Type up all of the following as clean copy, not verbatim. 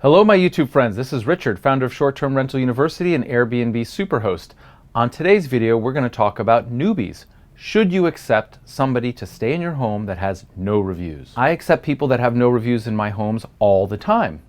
Hello, my YouTube friends. This is Richard, founder of Short Term Rental University and Airbnb Superhost. On today's video, we're going to talk about newbies. Should you accept somebody to stay in your home that has no reviews? I accept people that have no reviews in my homes all the time.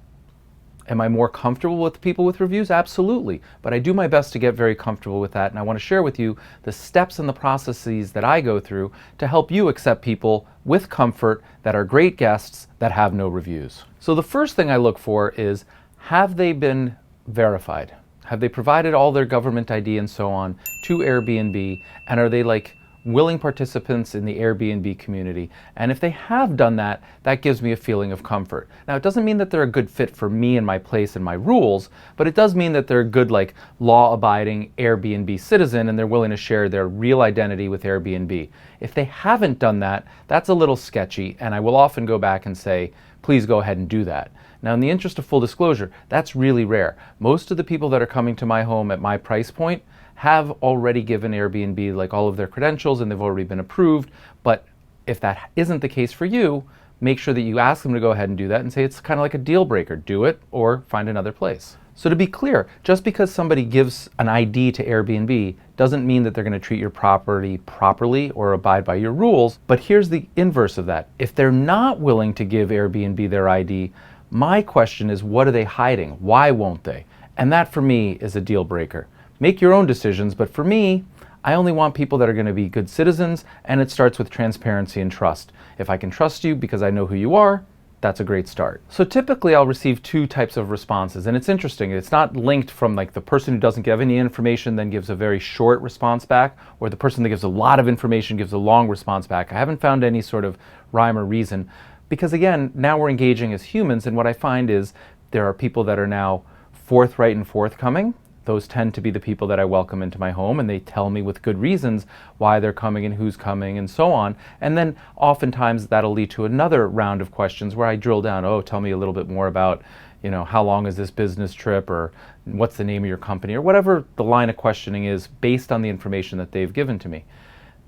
Am I more comfortable with people with reviews? Absolutely. But I do my best to get very comfortable with that, and I want to share with you the steps and the processes that I go through to help you accept people with comfort that are great guests that have no reviews. So the first thing I look for is, have they been verified? Have they provided all their government ID and so on to Airbnb, and are they like willing participants in the Airbnb community? And if they have done that, that gives me a feeling of comfort. Now, it doesn't mean that they're a good fit for me and my place and my rules, but it does mean that they're a good, like, law-abiding Airbnb citizen and they're willing to share their real identity with Airbnb. If they haven't done that, that's a little sketchy, and I will often go back and say, please go ahead and do that. Now, in the interest of full disclosure, that's really rare. Most of the people that are coming to my home at my price point have already given Airbnb like all of their credentials and they've already been approved. But if that isn't the case for you, make sure that you ask them to go ahead and do that and say it's kind of like a deal breaker. Do it or find another place. So to be clear, just because somebody gives an ID to Airbnb doesn't mean that they're going to treat your property properly or abide by your rules. But here's the inverse of that. If they're not willing to give Airbnb their ID, my question is, what are they hiding? Why won't they? And that for me is a deal breaker. Make your own decisions, but for me, I only want people that are going to be good citizens, and it starts with transparency and trust. If I can trust you because I know who you are, that's a great start. So typically I'll receive two types of responses, and it's interesting. It's not linked from like the person who doesn't give any information then gives a very short response back, or the person that gives a lot of information gives a long response back. I haven't found any sort of rhyme or reason, because again, now we're engaging as humans, and what I find is there are people that are now forthright and forthcoming. Those tend to be the people that I welcome into my home, and they tell me with good reasons why they're coming and who's coming and so on. And then oftentimes that'll lead to another round of questions where I drill down, oh, tell me a little bit more about, how long is this business trip, or what's the name of your company, or whatever the line of questioning is based on the information that they've given to me.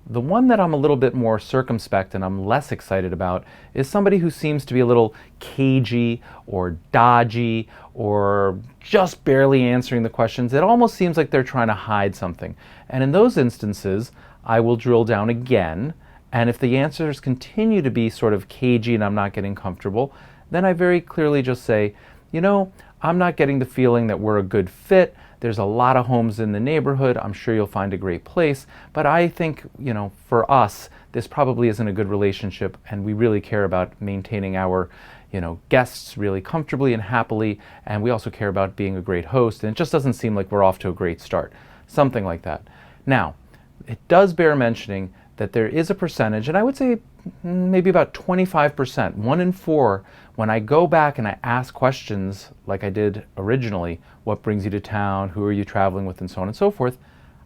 The one that I'm a little bit more circumspect and I'm less excited about is somebody who seems to be a little cagey or dodgy or just barely answering the questions. It almost seems like they're trying to hide something. And in those instances, I will drill down again. And if the answers continue to be sort of cagey and I'm not getting comfortable, then I very clearly just say, I'm not getting the feeling that we're a good fit. There's a lot of homes in the neighborhood. I'm sure you'll find a great place. But I think, for us, this probably isn't a good relationship, and we really care about maintaining our, guests really comfortably and happily. And we also care about being a great host. And it just doesn't seem like we're off to a great start. Something like that. Now, it does bear mentioning that there is a percentage, and I would say maybe about 25%, 1 in 4, when I go back and I ask questions like I did originally, what brings you to town, who are you traveling with, and so on and so forth,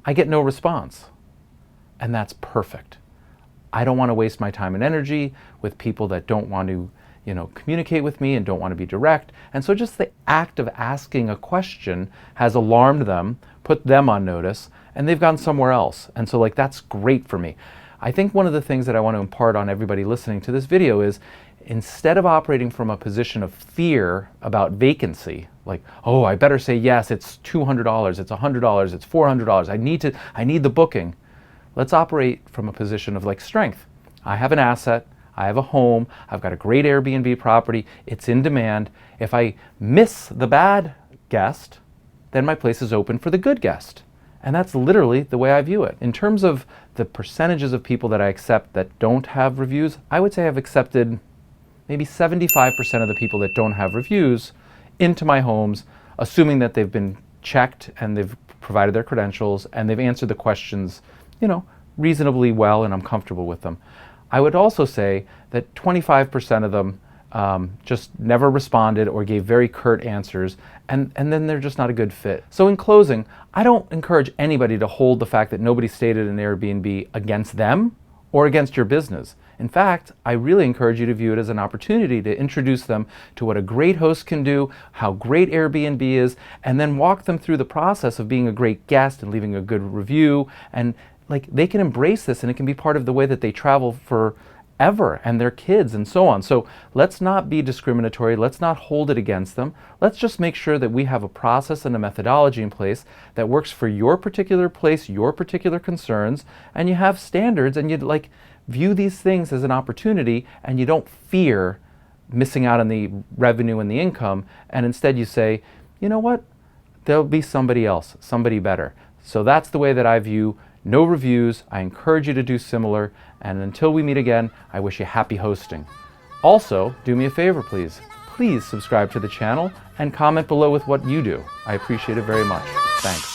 I get no response. And that's perfect. I don't want to waste my time and energy with people that don't want to, communicate with me and don't want to be direct. And so just the act of asking a question has alarmed them, put them on notice, and they've gone somewhere else. And so that's great for me. I think one of the things that I want to impart on everybody listening to this video is, instead of operating from a position of fear about vacancy, like, oh, I better say yes, it's $200, it's $100, it's $400, I need the booking. Let's operate from a position of strength. I have an asset, I have a home, I've got a great Airbnb property, it's in demand. If I miss the bad guest, then my place is open for the good guest. And that's literally the way I view it. In terms of the percentages of people that I accept that don't have reviews, I would say I've accepted maybe 75% of the people that don't have reviews into my homes, assuming that they've been checked and they've provided their credentials and they've answered the questions, reasonably well, and I'm comfortable with them. I would also say that 25% of them just never responded or gave very curt answers, and then they're just not a good fit. So in closing, I don't encourage anybody to hold the fact that nobody stayed at an Airbnb against them or against your business. In fact, I really encourage you to view it as an opportunity to introduce them to what a great host can do, how great Airbnb is, and then walk them through the process of being a great guest and leaving a good review. And they can embrace this, and it can be part of the way that they travel for ever, and their kids and so on. So let's not be discriminatory. Let's not hold it against them. Let's just make sure that we have a process and a methodology in place that works for your particular place, your particular concerns, and you have standards, and you view these things as an opportunity, and you don't fear missing out on the revenue and the income, and instead you say, you know what, there'll be somebody else, somebody better. So that's the way that I view no reviews. I encourage you to do similar, and until we meet again, I wish you happy hosting. Also, do me a favor, please. Please subscribe to the channel and comment below with what you do. I appreciate it very much. Thanks.